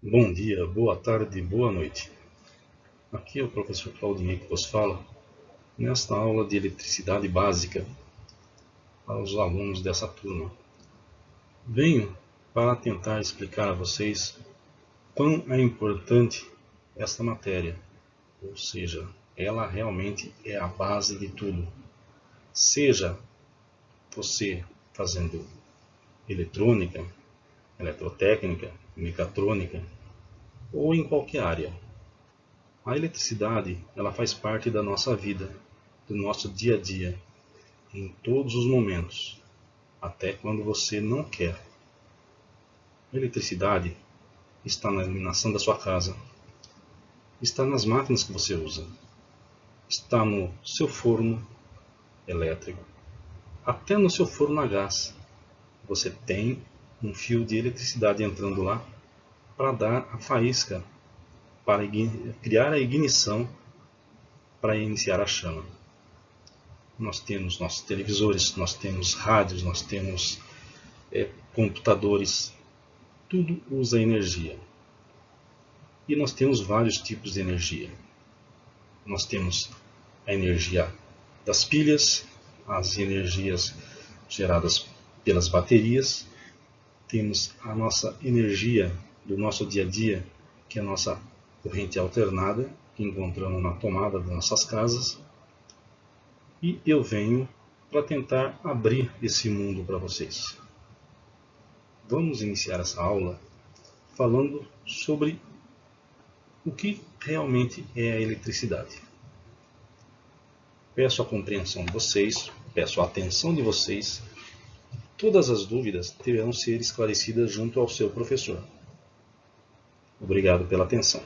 Bom dia, boa tarde, boa noite. Aqui é o professor Claudinei que vos fala, nesta aula de eletricidade básica para os alunos dessa turma. Venho para tentar explicar a vocês quão é importante esta matéria, ou seja, ela realmente é a base de tudo. Seja você fazendo eletrônica, eletrotécnica, mecatrônica ou em qualquer área. A eletricidade, ela faz parte da nossa vida, do nosso dia a dia, em todos os momentos, até quando você não quer. A eletricidade está na iluminação da sua casa, está nas máquinas que você usa, está no seu forno elétrico, até no seu forno a gás. Você tem um fio de eletricidade entrando lá para dar a faísca, para criar a ignição para iniciar a chama. Nós temos nossos televisores, nós temos rádios, nós temos computadores, tudo usa energia. E nós temos vários tipos de energia. Nós temos a energia das pilhas, as energias geradas pelas baterias, temos a nossa energia do nosso dia a dia, que é a nossa corrente alternada, que encontramos na tomada das nossas casas. E eu venho para tentar abrir esse mundo para vocês. Vamos iniciar essa aula falando sobre o que realmente é a eletricidade. Peço a compreensão de vocês, peço a atenção de vocês. Todas as dúvidas deverão ser esclarecidas junto ao seu professor. Obrigado pela atenção.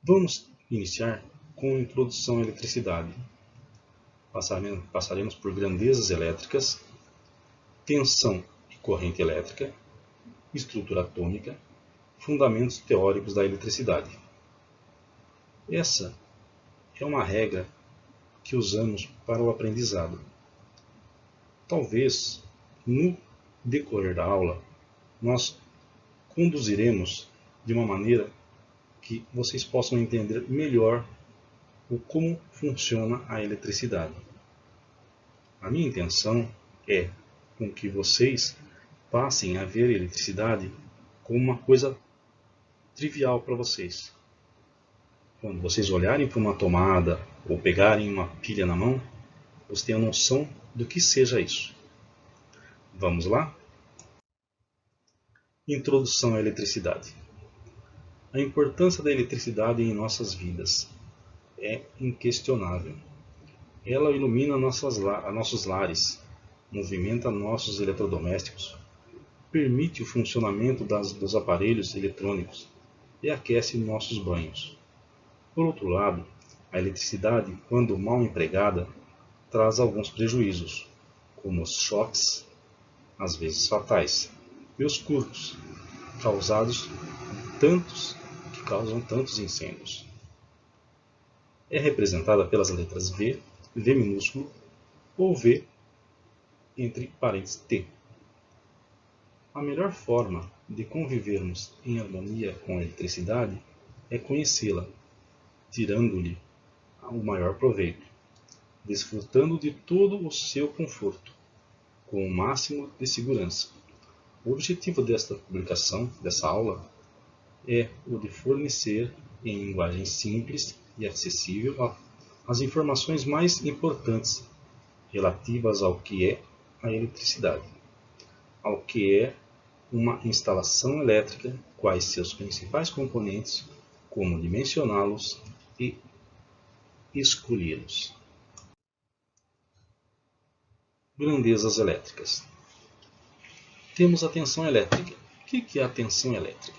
Vamos iniciar com a introdução à eletricidade. Passaremos por grandezas elétricas, tensão e corrente elétrica, estrutura atômica, fundamentos teóricos da eletricidade. Essa é uma regra que usamos para o aprendizado. Talvez, no decorrer da aula, nós conduziremos de uma maneira que vocês possam entender melhor como funciona a eletricidade. A minha intenção é com que vocês passem a ver a eletricidade como uma coisa trivial para vocês. Quando vocês olharem para uma tomada ou pegarem uma pilha na mão, vocês tenham noção do que seja isso. Vamos lá? Introdução à eletricidade. A importância da eletricidade em nossas vidas é inquestionável. Ela ilumina nossos lares, movimenta nossos eletrodomésticos, permite o funcionamento dos aparelhos eletrônicos e aquece nossos banhos. Por outro lado, a eletricidade, quando mal empregada, traz alguns prejuízos, como os choques, às vezes fatais, e os curtos, que causam tantos incêndios. É representada pelas letras V, V minúsculo ou V entre parênteses T. A melhor forma de convivermos em harmonia com a eletricidade é conhecê-la, tirando-lhe o maior proveito, desfrutando de todo o seu conforto, com o máximo de segurança. O objetivo desta publicação, dessa aula, é o de fornecer, em linguagem simples e acessível, as informações mais importantes relativas ao que é a eletricidade, ao que é uma instalação elétrica, quais seus principais componentes, como dimensioná-los e escolhê-los. Grandezas elétricas. Temos a tensão elétrica. O que é a tensão elétrica?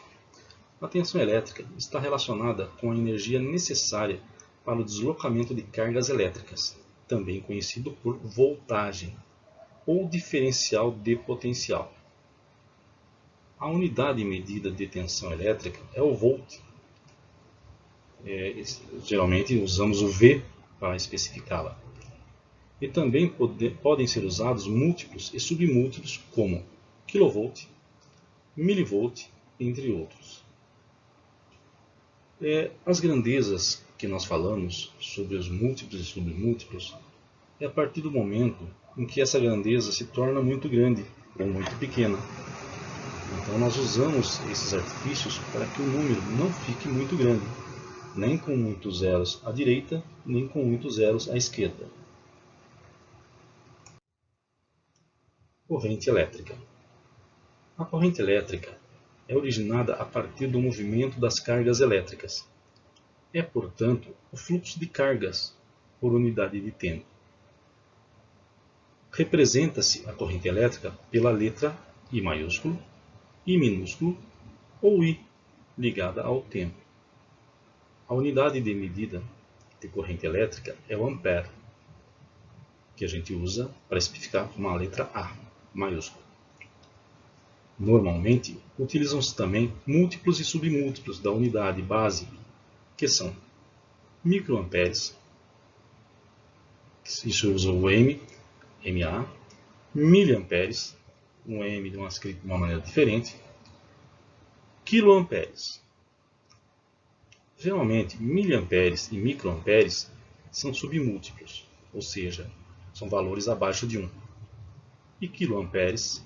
A tensão elétrica está relacionada com a energia necessária para o deslocamento de cargas elétricas, também conhecido por voltagem ou diferencial de potencial. A unidade medida de tensão elétrica é o volt. Geralmente usamos o V para especificá-la. E também podem ser usados múltiplos e submúltiplos como kV, milivolt, entre outros. As grandezas que nós falamos sobre os múltiplos e submúltiplos é a partir do momento em que essa grandeza se torna muito grande ou muito pequena. Então nós usamos esses artifícios para que o número não fique muito grande, nem com muitos zeros à direita, nem com muitos zeros à esquerda. Corrente elétrica. A corrente elétrica é originada a partir do movimento das cargas elétricas. É, portanto, o fluxo de cargas por unidade de tempo. Representa-se a corrente elétrica pela letra I maiúsculo, I minúsculo ou I ligada ao tempo. A unidade de medida de corrente elétrica é o ampere, que a gente usa para especificar com a letra A maiúscula. Normalmente, utilizam-se também múltiplos e submúltiplos da unidade base, que são microamperes, isso usa o M, MA, miliamperes, um M escrito de uma maneira diferente, quiloamperes. Geralmente, miliamperes e microamperes são submúltiplos, ou seja, são valores abaixo de 1. E quiloamperes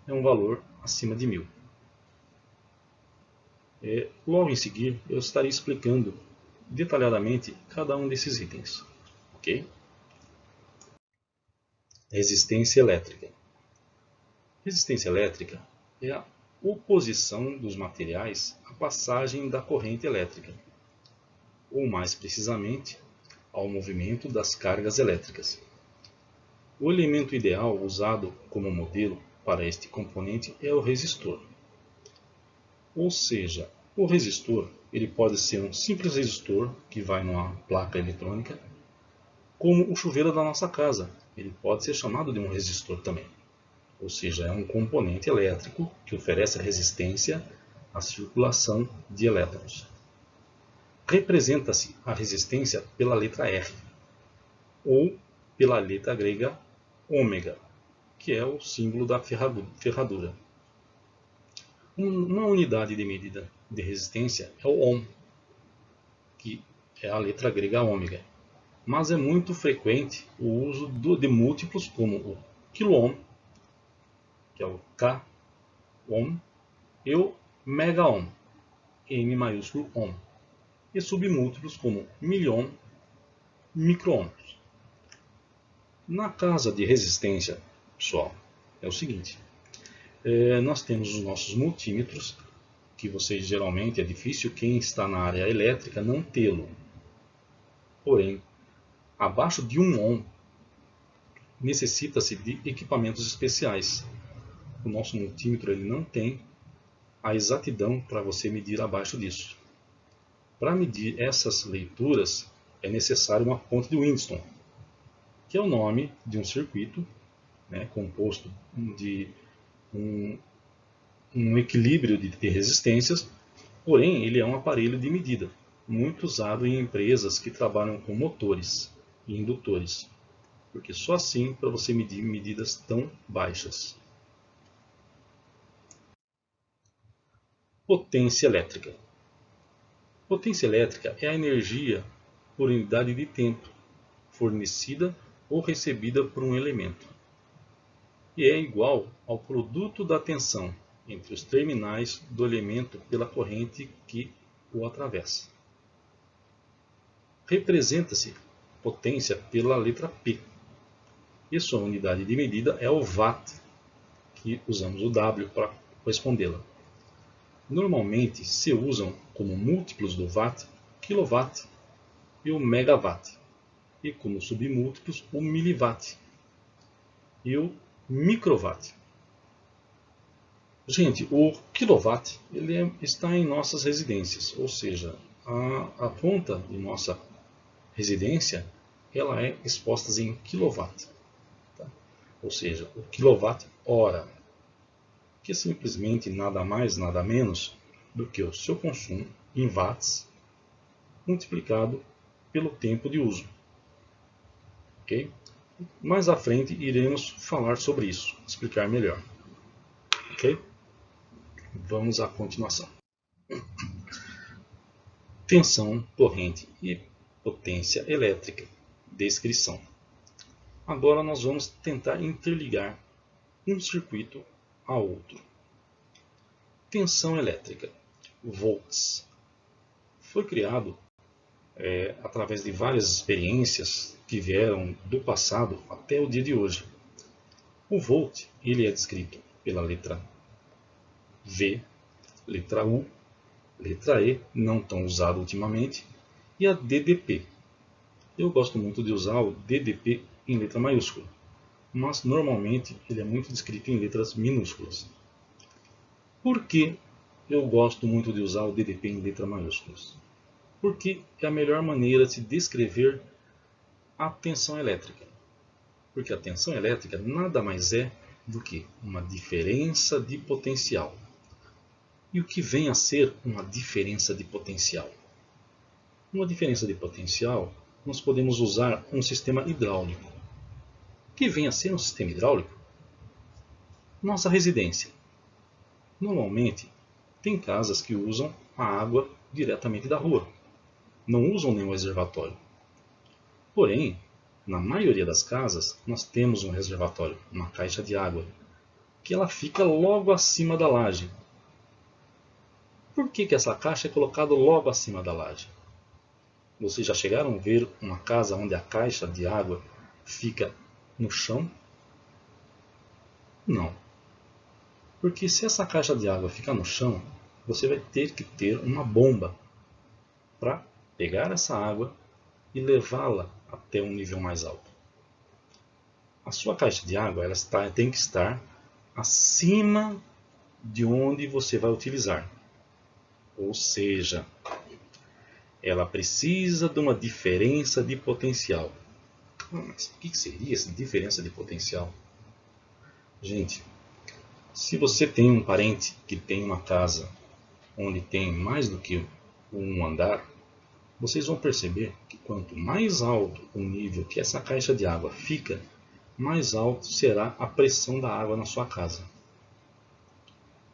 é um valor acima de 1000. Logo em seguir, eu estarei explicando detalhadamente cada um desses itens. Ok? Resistência elétrica. Resistência elétrica é a oposição dos materiais à passagem da corrente elétrica, ou mais precisamente, ao movimento das cargas elétricas. O elemento ideal usado como modelo para este componente é o resistor. Ou seja, o resistor ele pode ser um simples resistor que vai numa placa eletrônica, como o chuveiro da nossa casa. Ele pode ser chamado de um resistor também. Ou seja, é um componente elétrico que oferece resistência à circulação de elétrons. Representa-se a resistência pela letra R, ou pela letra grega ômega, que é o símbolo da ferradura. Uma unidade de medida de resistência é o ohm, que é a letra grega ômega. Mas é muito frequente o uso de múltiplos como o quiloohm, que é o K ohm, e o megaohm, M maiúsculo ohm, e submúltiplos como miliohm, microohms. Na casa de resistência, pessoal, é o seguinte: nós temos os nossos multímetros, que vocês geralmente é difícil quem está na área elétrica não tê-lo. Porém, abaixo de 1 ohm, necessita-se de equipamentos especiais. O nosso multímetro ele não tem a exatidão para você medir abaixo disso. Para medir essas leituras, é necessário uma ponte de Winston, que é o nome de um circuito, composto de um equilíbrio de resistências, porém ele é um aparelho de medida, muito usado em empresas que trabalham com motores e indutores, porque só assim para você medir medidas tão baixas. Potência elétrica. Potência elétrica é a energia por unidade de tempo fornecida ou recebida por um elemento, e é igual ao produto da tensão entre os terminais do elemento pela corrente que o atravessa. Representa-se potência pela letra P, e sua unidade de medida é o watt, que usamos o W para correspondê-la. Normalmente se usam como múltiplos do watt, quilowatt e o megawatt, e como submúltiplos o miliwatt e o microwatt. Gente, o quilowatt ele está em nossas residências, ou seja, a conta de nossa residência ela é exposta em quilowatt, tá? Ou seja, o quilowatt hora, que é simplesmente nada mais, nada menos do que o seu consumo em watts multiplicado pelo tempo de uso. Ok? Mais à frente iremos falar sobre isso, explicar melhor. Ok? Vamos à continuação. Tensão, corrente e potência elétrica. Descrição. Agora nós vamos tentar interligar um circuito a outro. Tensão elétrica, volts. Foi criado através de várias experiências que vieram do passado até o dia de hoje. O volt ele é descrito pela letra V, letra U, letra E, não tão usado ultimamente, e a DDP. Eu gosto muito de usar o DDP em letra maiúscula, mas normalmente ele é muito descrito em letras minúsculas. Por que eu gosto muito de usar o DDP em letras maiúsculas? Porque é a melhor maneira de se descrever a tensão elétrica. Porque a tensão elétrica nada mais é do que uma diferença de potencial. E o que vem a ser uma diferença de potencial? Uma diferença de potencial, nós podemos usar um sistema hidráulico. O que vem a ser um sistema hidráulico? Nossa residência. Normalmente, tem casas que usam a água diretamente da rua. Não usam nenhum reservatório. Porém, na maioria das casas, nós temos um reservatório, uma caixa de água, que ela fica logo acima da laje. Por que essa caixa é colocada logo acima da laje? Vocês já chegaram a ver uma casa onde a caixa de água fica no chão? Não. Porque se essa caixa de água ficar no chão, você vai ter que ter uma bomba para pegar essa água e levá-la até um nível mais alto. A sua caixa de água tem que estar acima de onde você vai utilizar. Ou seja, ela precisa de uma diferença de potencial. Mas o que seria essa diferença de potencial? Gente, se você tem um parente que tem uma casa onde tem mais do que um andar, vocês vão perceber que quanto mais alto o nível que essa caixa de água fica, mais alto será a pressão da água na sua casa.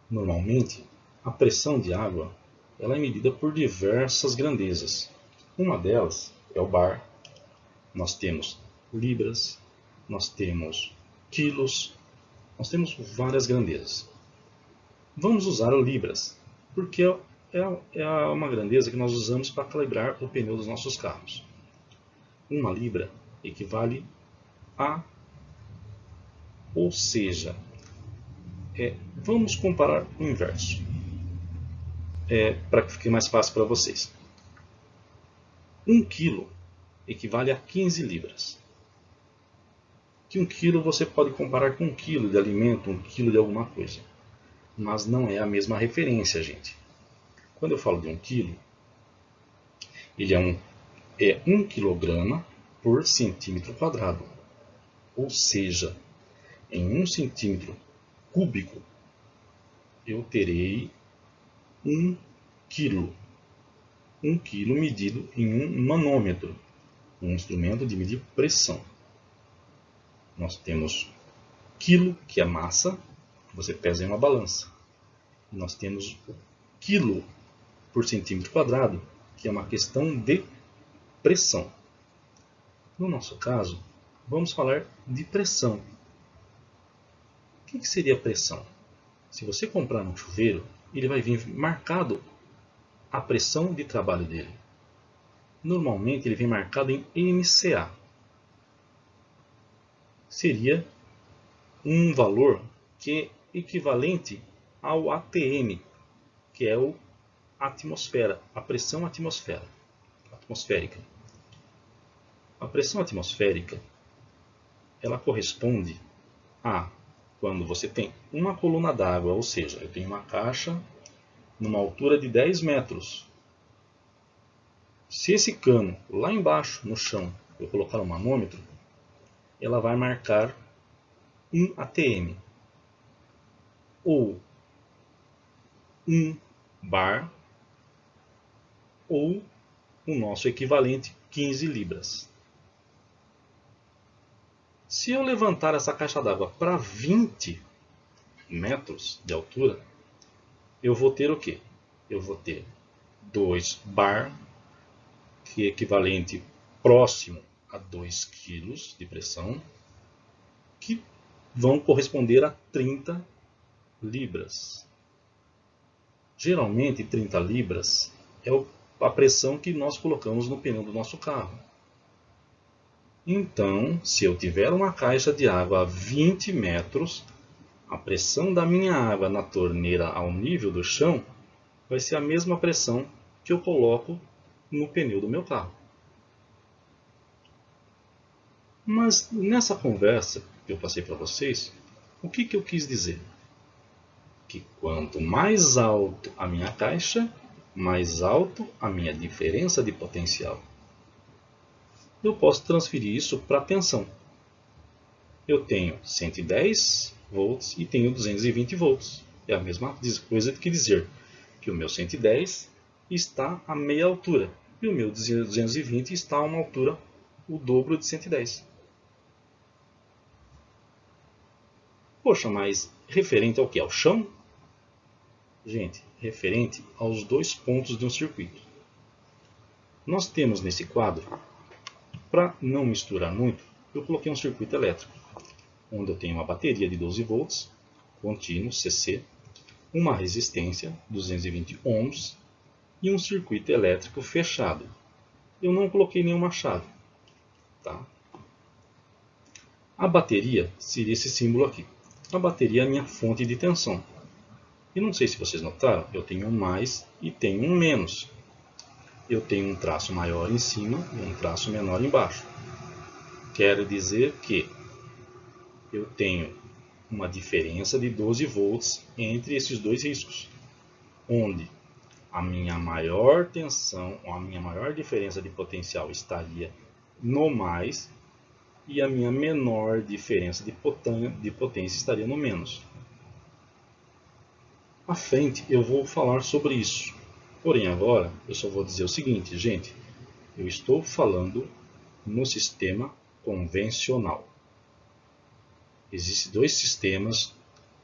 Normalmente, a pressão de água ela é medida por diversas grandezas. Uma delas é o bar. Nós temos libras, nós temos quilos, nós temos várias grandezas. Vamos usar o libras, porque é uma grandeza que nós usamos para calibrar o pneu dos nossos carros. Uma libra equivale a, ou seja, vamos comparar o inverso, para que fique mais fácil para vocês. 1 quilo equivale a 15 libras. Que 1 quilo você pode comparar com 1 quilo de alimento, 1 quilo de alguma coisa. Mas não é a mesma referência, gente. Quando eu falo de 1 quilo, ele é 1 quilograma por centímetro quadrado. Ou seja, em 1 centímetro cúbico, eu terei 1 quilo. 1 quilo medido em um manômetro, um instrumento de medir pressão. Nós temos quilo, que é massa, que você pesa em uma balança. Nós temos o quilo por centímetro quadrado, que é uma questão de pressão. No nosso caso, vamos falar de pressão. O que seria pressão? Se você comprar um chuveiro, ele vai vir marcado a pressão de trabalho dele. Normalmente ele vem marcado em MCA. Seria um valor que é equivalente ao ATM, que é a atmosfera, a pressão atmosférica. A pressão atmosférica ela corresponde a quando você tem uma coluna d'água, ou seja, eu tenho uma caixa numa altura de 10 metros. Se esse cano lá embaixo no chão eu colocar um manômetro, ela vai marcar 1 ATM ou 1 bar ou o nosso equivalente 15 libras. Se eu levantar essa caixa d'água para 20, metros de altura, eu vou ter o quê? Eu vou ter 2 bar, que é equivalente próximo a 2 kg de pressão, que vão corresponder a 30 libras. Geralmente 30 libras é a pressão que nós colocamos no pneu do nosso carro. Então, se eu tiver uma caixa de água a 20 metros, a pressão da minha água na torneira ao nível do chão vai ser a mesma pressão que eu coloco no pneu do meu carro. Mas nessa conversa que eu passei para vocês, o que eu quis dizer? Que quanto mais alto a minha caixa, mais alto a minha diferença de potencial. Eu posso transferir isso para a tensão. Eu tenho 110 volts e tenho 220 volts. É a mesma coisa que dizer que o meu 110 está a meia altura e o meu 220 está a uma altura o dobro de 110. Poxa, mas referente ao que? Ao chão? Gente, referente aos 2 pontos de um circuito. Nós temos nesse quadro, para não misturar muito, eu coloquei um circuito elétrico, onde eu tenho uma bateria de 12 volts, contínuo, CC, uma resistência, 220 ohms, e um circuito elétrico fechado. Eu não coloquei nenhuma chave. Tá? A bateria seria esse símbolo aqui. A bateria é a minha fonte de tensão. E não sei se vocês notaram, eu tenho um mais e tenho um menos. Eu tenho um traço maior em cima e um traço menor embaixo. Quero dizer que eu tenho uma diferença de 12 volts entre esses dois riscos, onde a minha maior tensão, ou a minha maior diferença de potencial estaria no mais, e a minha menor diferença de potência estaria no menos. À frente eu vou falar sobre isso. Porém agora eu só vou dizer o seguinte, gente, eu estou falando no sistema convencional. Existem 2 sistemas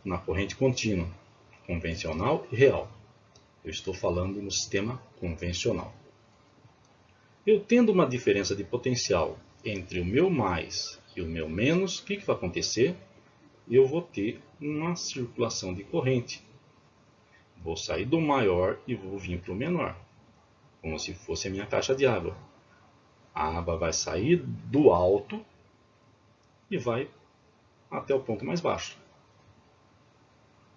na corrente contínua, convencional e real. Eu estou falando no sistema convencional. Eu tendo uma diferença de potencial entre o meu mais e o meu menos, o que vai acontecer? Eu vou ter uma circulação de corrente. Vou sair do maior e vou vir para o menor, como se fosse a minha caixa de água. A água vai sair do alto e vai até o ponto mais baixo.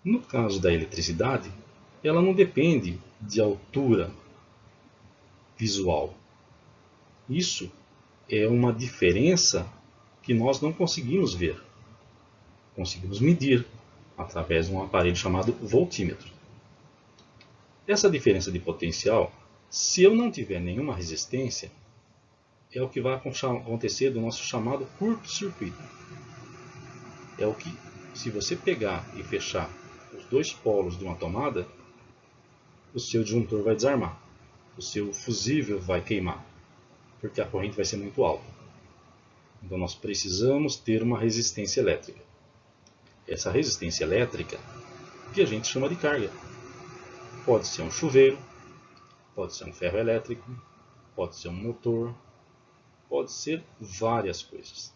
No caso da eletricidade, ela não depende de altura visual. Isso é uma diferença que nós não conseguimos ver. Conseguimos medir através de um aparelho chamado voltímetro. Essa diferença de potencial, se eu não tiver nenhuma resistência, é o que vai acontecer do nosso chamado curto-circuito. É o que, se você pegar e fechar os 2 polos de uma tomada, o seu disjuntor vai desarmar, o seu fusível vai queimar, porque a corrente vai ser muito alta. Então nós precisamos ter uma resistência elétrica. Essa resistência elétrica que a gente chama de carga. Pode ser um chuveiro, pode ser um ferro elétrico, pode ser um motor, pode ser várias coisas.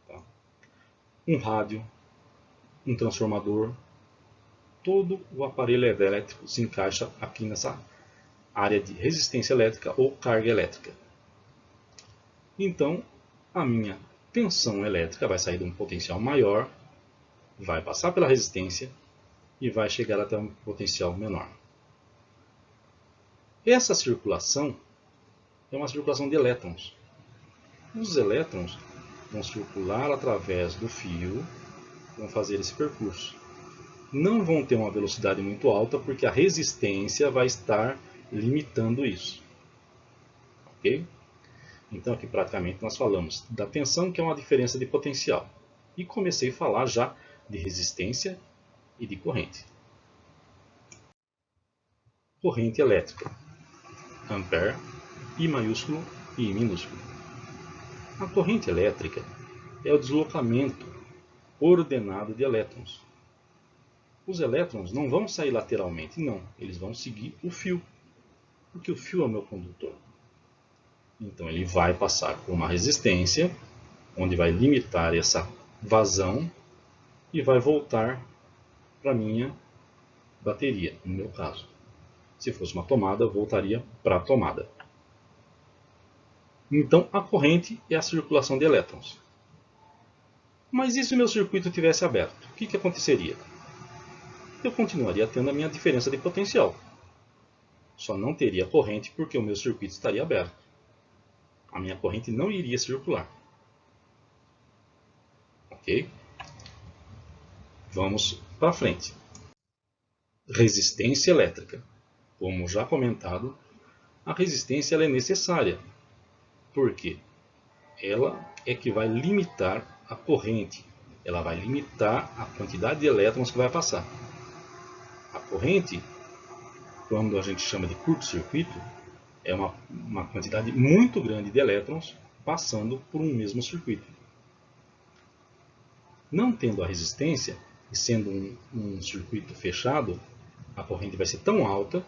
Tá? Um rádio, um transformador, todo o aparelho elétrico se encaixa aqui nessa área de resistência elétrica ou carga elétrica. Então, a minha tensão elétrica vai sair de um potencial maior, vai passar pela resistência e vai chegar até um potencial menor. Essa circulação é uma circulação de elétrons. Os elétrons vão circular através do fio, vão fazer esse percurso. Não vão ter uma velocidade muito alta porque a resistência vai estar limitando isso. Ok? Então aqui praticamente nós falamos da tensão, que é uma diferença de potencial. E comecei a falar já de resistência e de corrente. Corrente elétrica. Ampere, I maiúsculo e I minúsculo. A corrente elétrica é o deslocamento ordenado de elétrons. Os elétrons não vão sair lateralmente, não. Eles vão seguir o fio, porque o fio é o meu condutor. Então ele vai passar por uma resistência, onde vai limitar essa vazão e vai voltar para a minha bateria, no meu caso. Se fosse uma tomada, voltaria para a tomada. Então a corrente é a circulação de elétrons. Mas e se o meu circuito tivesse aberto? O que aconteceria? Eu continuaria tendo a minha diferença de potencial. Só não teria corrente porque o meu circuito estaria aberto. A minha corrente não iria circular. Ok? Vamos para frente. Resistência elétrica. Como já comentado, a resistência ela é necessária. Por quê? Ela é que vai limitar a corrente. Ela vai limitar a quantidade de elétrons que vai passar. A corrente, quando a gente chama de curto-circuito, é uma quantidade muito grande de elétrons passando por um mesmo circuito. Não tendo a resistência, e sendo um circuito fechado, a corrente vai ser tão alta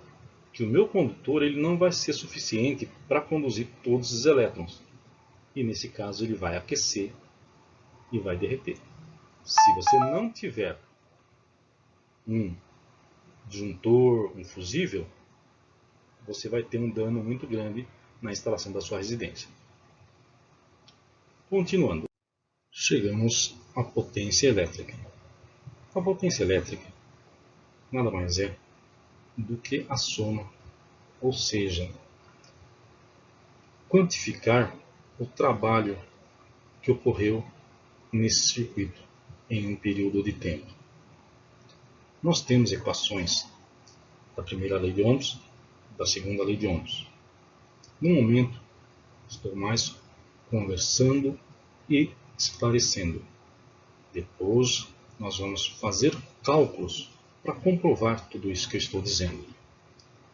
que o meu condutor ele não vai ser suficiente para conduzir todos os elétrons. E nesse caso ele vai aquecer e vai derreter. Se você não tiver um disjuntor, um fusível, você vai ter um dano muito grande na instalação da sua residência. Continuando, chegamos à potência elétrica. A potência elétrica nada mais é do que a soma, ou seja, quantificar o trabalho que ocorreu nesse circuito em um período de tempo. Nós temos equações da primeira lei de Ohms, da segunda lei de Ohms. No momento, estou mais conversando e esclarecendo. Depois, nós vamos fazer cálculos para comprovar tudo isso que eu estou dizendo.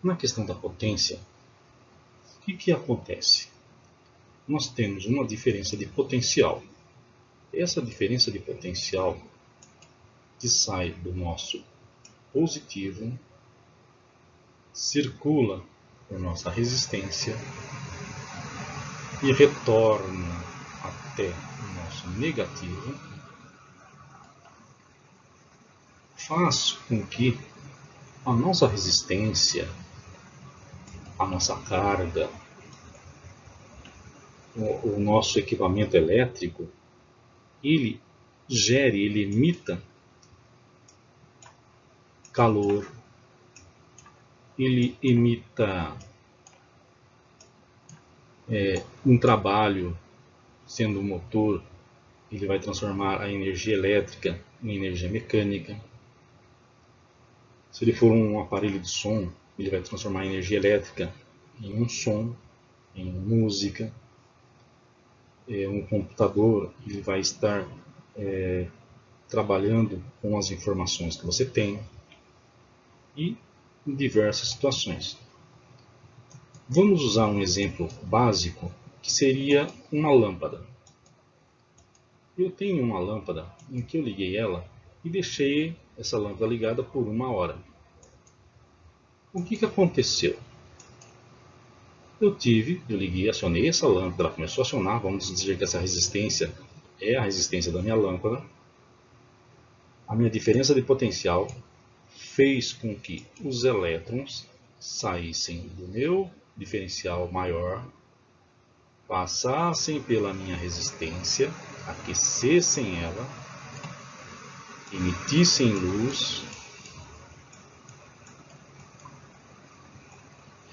Na questão da potência, o que acontece? Nós temos uma diferença de potencial. Essa diferença de potencial que sai do nosso positivo, circula por nossa resistência e retorna até o nosso negativo, faz com que a nossa resistência, a nossa carga, o nosso equipamento elétrico, ele emita calor, ele emita um trabalho, sendo um motor, ele vai transformar a energia elétrica em energia mecânica. Se ele for um aparelho de som, ele vai transformar a energia elétrica em um som, em música. Um computador, ele vai estar trabalhando com as informações que você tem e em diversas situações. Vamos usar um exemplo básico que seria uma lâmpada. Eu tenho uma lâmpada em que eu liguei ela e deixei essa lâmpada ligada por 1 hora. O que aconteceu? Eu liguei, acionei essa lâmpada, ela começou a acionar, vamos dizer que essa resistência é a resistência da minha lâmpada. A minha diferença de potencial fez com que os elétrons saíssem do meu diferencial maior, passassem pela minha resistência, aquecessem ela, emitissem luz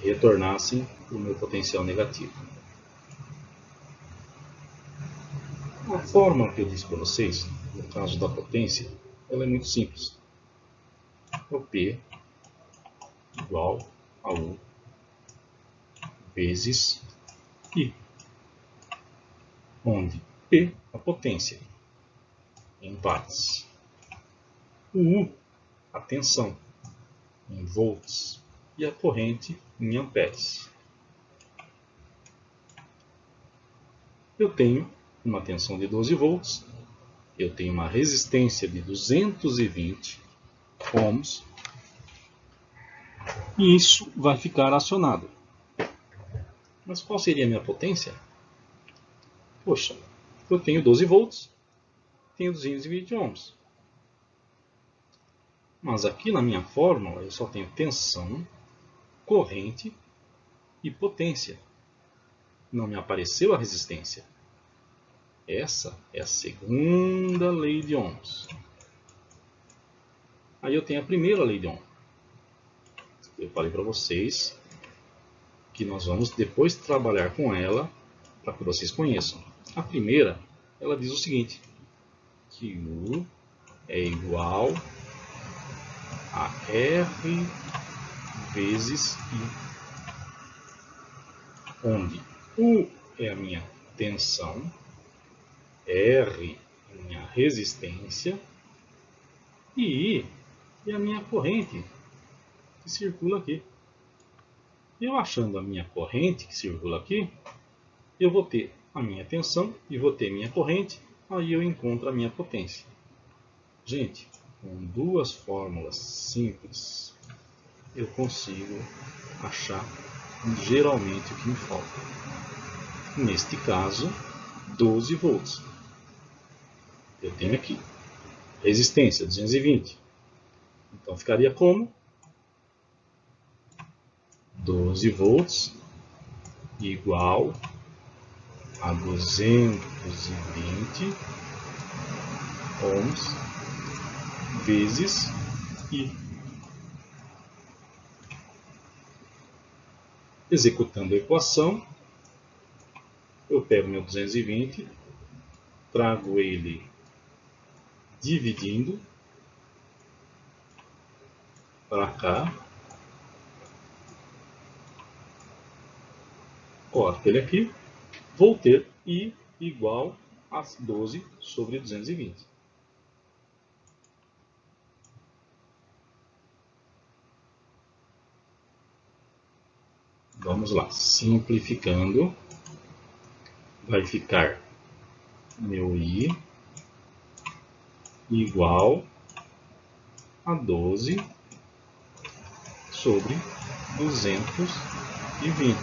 e retornassem para o meu potencial negativo. A forma que eu disse para vocês, no caso da potência, ela é muito simples. O P igual a U vezes I, onde P a potência em watts, o U a tensão em volts e a corrente em amperes. Eu tenho uma tensão de 12 volts, eu tenho uma resistência de 220 ohms, e isso vai ficar acionado. Mas qual seria a minha potência? Poxa, eu tenho 12 volts, tenho 220 ohms. Mas aqui na minha fórmula eu só tenho tensão, corrente e potência. Não me apareceu a resistência. Essa é a segunda lei de Ohms. Aí eu tenho a primeira lei de Ohms. Eu falei para vocês que nós vamos depois trabalhar com ela para que vocês conheçam. A primeira, ela diz o seguinte, que U é igual a R vezes I, onde U é a minha tensão, R é a minha resistência e I é a minha corrente que circula aqui. Eu achando a minha corrente que circula aqui, eu vou ter a minha tensão e vou ter minha corrente, aí eu encontro a minha potência. Gente, com duas fórmulas simples, eu consigo achar geralmente o que me falta. Neste caso, 12 volts. Eu tenho aqui resistência 220. Então ficaria como? 12 volts igual a 220 ohms vezes I. Executando a equação, eu pego meu 220, trago ele dividindo para cá, corto ele aqui, vou ter I igual a 12 sobre 220. Vamos lá, simplificando, vai ficar meu I igual a 12 sobre 220.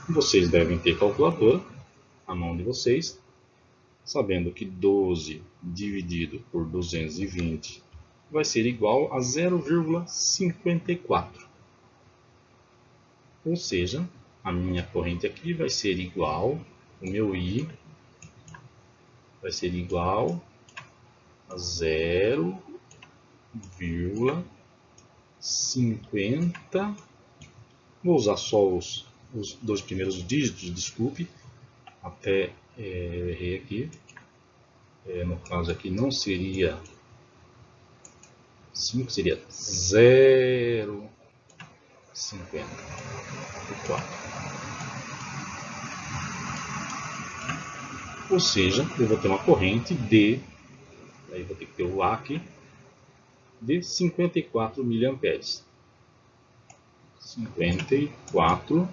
Vocês devem ter calculadora à mão de vocês, sabendo que 12 dividido por 220 vai ser igual a 0,54. Ou seja, a minha corrente aqui vai ser igual, o meu I vai ser igual a 0,50. Vou usar só os dois primeiros dígitos, desculpe, até errei aqui. No caso aqui não seria 5, seria 0,54. Ou seja, eu vou ter uma corrente de, aí vou ter que ter o A aqui, de 54 miliamperes. 54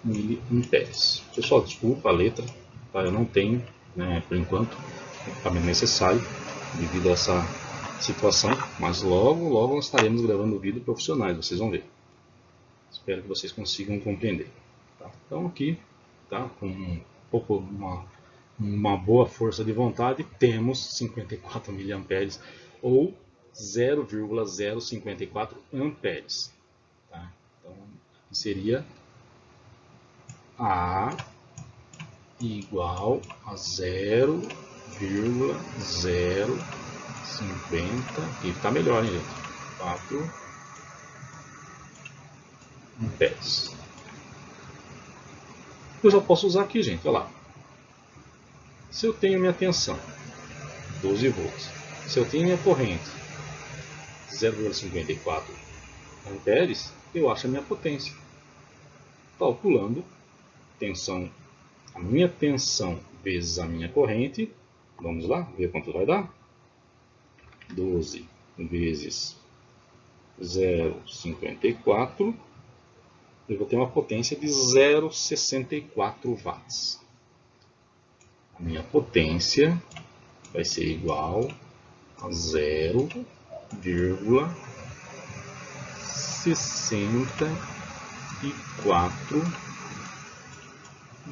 miliamperes. Pessoal, desculpa a letra, tá? Eu não tenho, né, por enquanto, o equipamento necessário devido a essa situação, mas logo, logo nós estaremos gravando vídeos profissionais, vocês vão ver. Espero que vocês consigam compreender. Tá? Então aqui, tá, com um pouco uma boa força de vontade, temos 54 miliamperes ou 0,054 amperes. Tá? Então seria A igual a 0,050, aqui está melhor, hein, gente? 4 amperes. Eu já posso usar aqui, gente, olha lá. Se eu tenho minha tensão 12 volts, se eu tenho minha corrente 0,54 amperes, eu acho a minha potência. Calculando tensão, a minha tensão vezes a minha corrente, vamos lá, ver quanto vai dar. 12 vezes 0,54, eu vou ter uma potência de 0,64 watts. A minha potência vai ser igual a 0,64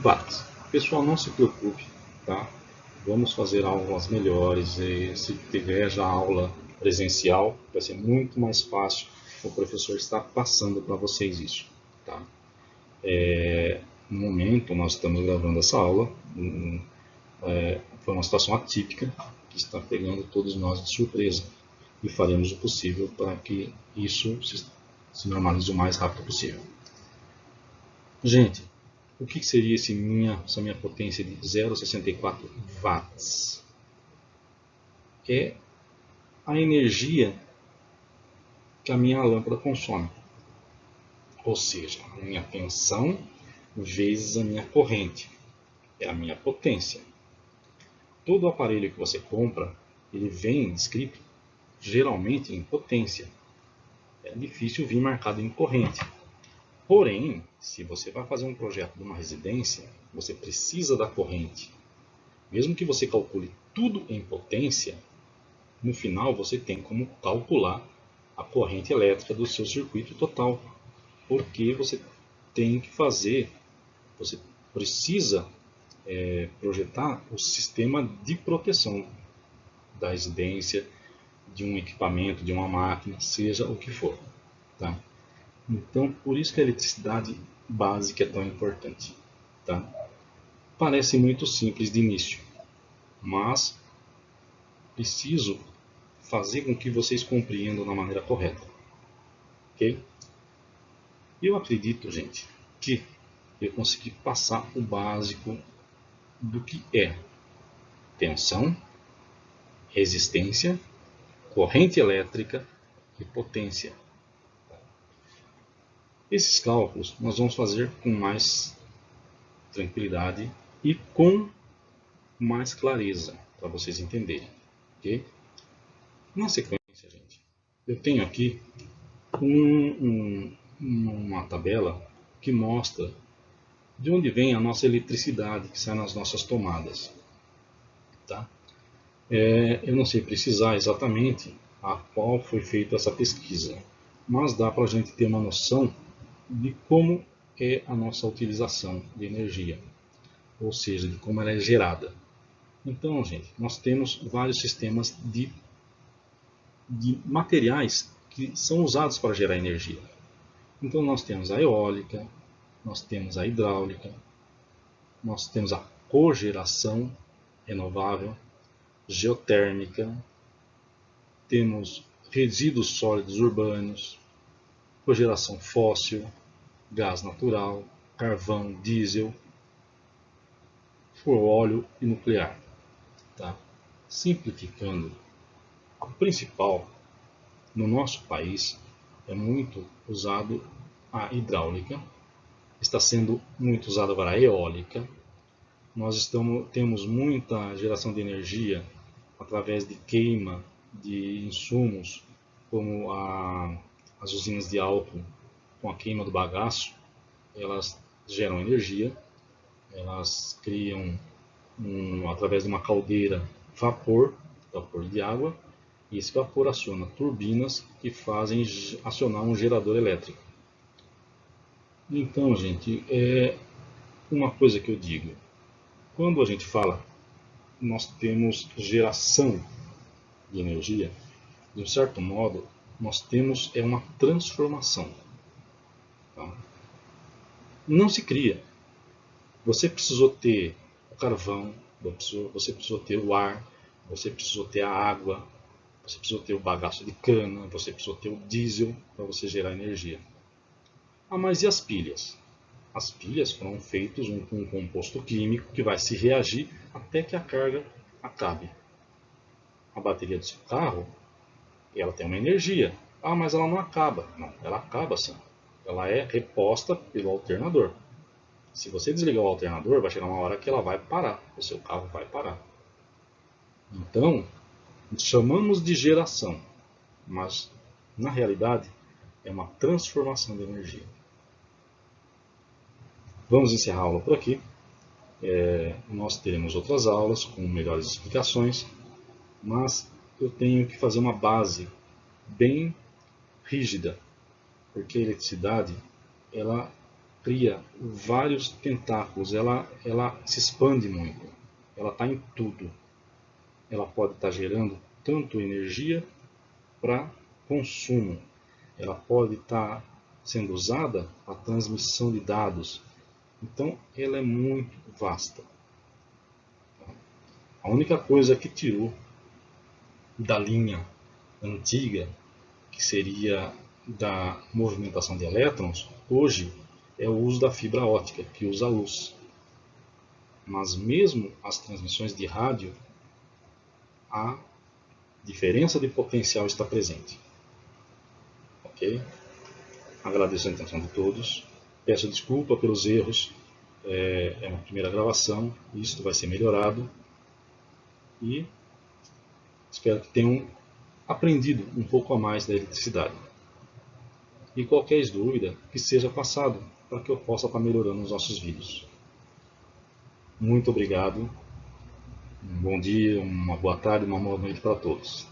watts. Pessoal, não se preocupe, tá? Vamos fazer aulas melhores. E se tiver já aula presencial, vai ser muito mais fácil. O professor está passando para vocês isso, tá? No momento, nós estamos gravando essa aula. Foi uma situação atípica que está pegando todos nós de surpresa. E faremos o possível para que isso se normalize o mais rápido possível. Gente, o que seria essa minha potência de 0,64 watts? É a energia que a minha lâmpada consome. Ou seja, a minha tensão vezes a minha corrente. É a minha potência. Todo aparelho que você compra, ele vem descrito geralmente em potência. É difícil vir marcado em corrente. Porém, se você vai fazer um projeto de uma residência, você precisa da corrente. Mesmo que você calcule tudo em potência, no final você tem como calcular a corrente elétrica do seu circuito total. Porque você tem que fazer, você precisa projetar o sistema de proteção da residência, de um equipamento, de uma máquina, seja o que for. Tá? Então, por isso que a eletricidade básica é tão importante. Tá? Parece muito simples de início, mas preciso fazer com que vocês compreendam da maneira correta. Ok? Eu acredito, gente, que eu consegui passar o básico do que é tensão, resistência, corrente elétrica e potência. Esses cálculos nós vamos fazer com mais tranquilidade e com mais clareza, para vocês entenderem. Okay? Na sequência, gente, eu tenho aqui uma tabela que mostra de onde vem a nossa eletricidade que sai nas nossas tomadas. Tá? Eu não sei precisar exatamente a qual foi feita essa pesquisa, mas dá para a gente ter uma noção de como é a nossa utilização de energia, ou seja, de como ela é gerada. Então, gente, nós temos vários sistemas de materiais que são usados para gerar energia. Então, nós temos a eólica, nós temos a hidráulica, nós temos a cogeração renovável, geotérmica, temos resíduos sólidos urbanos, cogeração fóssil, gás natural, carvão, diesel, óleo e nuclear. Tá? Simplificando, o principal no nosso país é muito usado a hidráulica, está sendo muito usado agora a eólica. Nós temos muita geração de energia através de queima de insumos, como as usinas de álcool, com a queima do bagaço, elas geram energia, elas criam, através de uma caldeira, vapor de água, e esse vapor aciona turbinas que fazem acionar um gerador elétrico. Então, gente, é uma coisa que eu digo. Quando a gente fala, nós temos geração de energia, de um certo modo, nós temos uma transformação. Tá? Não se cria. Você precisou ter o carvão, você precisou ter o ar, você precisou ter a água, você precisou ter o bagaço de cana, você precisou ter o diesel para você gerar energia. Ah, mas e as pilhas? As pilhas foram feitas com um composto químico que vai se reagir até que a carga acabe. A bateria do seu carro, ela tem uma energia. Ah, mas ela não acaba. Não, ela acaba sim. Ela é reposta pelo alternador. Se você desligar o alternador, vai chegar uma hora que ela vai parar. O seu carro vai parar. Então, chamamos de geração, mas na realidade é uma transformação de energia. Vamos encerrar a aula por aqui. Nós teremos outras aulas com melhores explicações, mas eu tenho que fazer uma base bem rígida, porque a eletricidade ela cria vários tentáculos, ela se expande muito, ela está em tudo. Ela pode estar gerando tanto energia para consumo, ela pode estar sendo usada para transmissão de dados. Então ela é muito vasta. A única coisa que tirou da linha antiga, que seria da movimentação de elétrons, hoje é o uso da fibra óptica, que usa luz. Mas mesmo as transmissões de rádio, a diferença de potencial está presente. Ok? Agradeço a atenção de todos. Peço desculpa pelos erros. É uma primeira gravação. Isto vai ser melhorado. E espero que tenham aprendido um pouco a mais da eletricidade. E qualquer dúvida que seja passado para que eu possa estar melhorando os nossos vídeos. Muito obrigado. Um bom dia, uma boa tarde, uma boa noite para todos.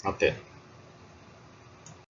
Até!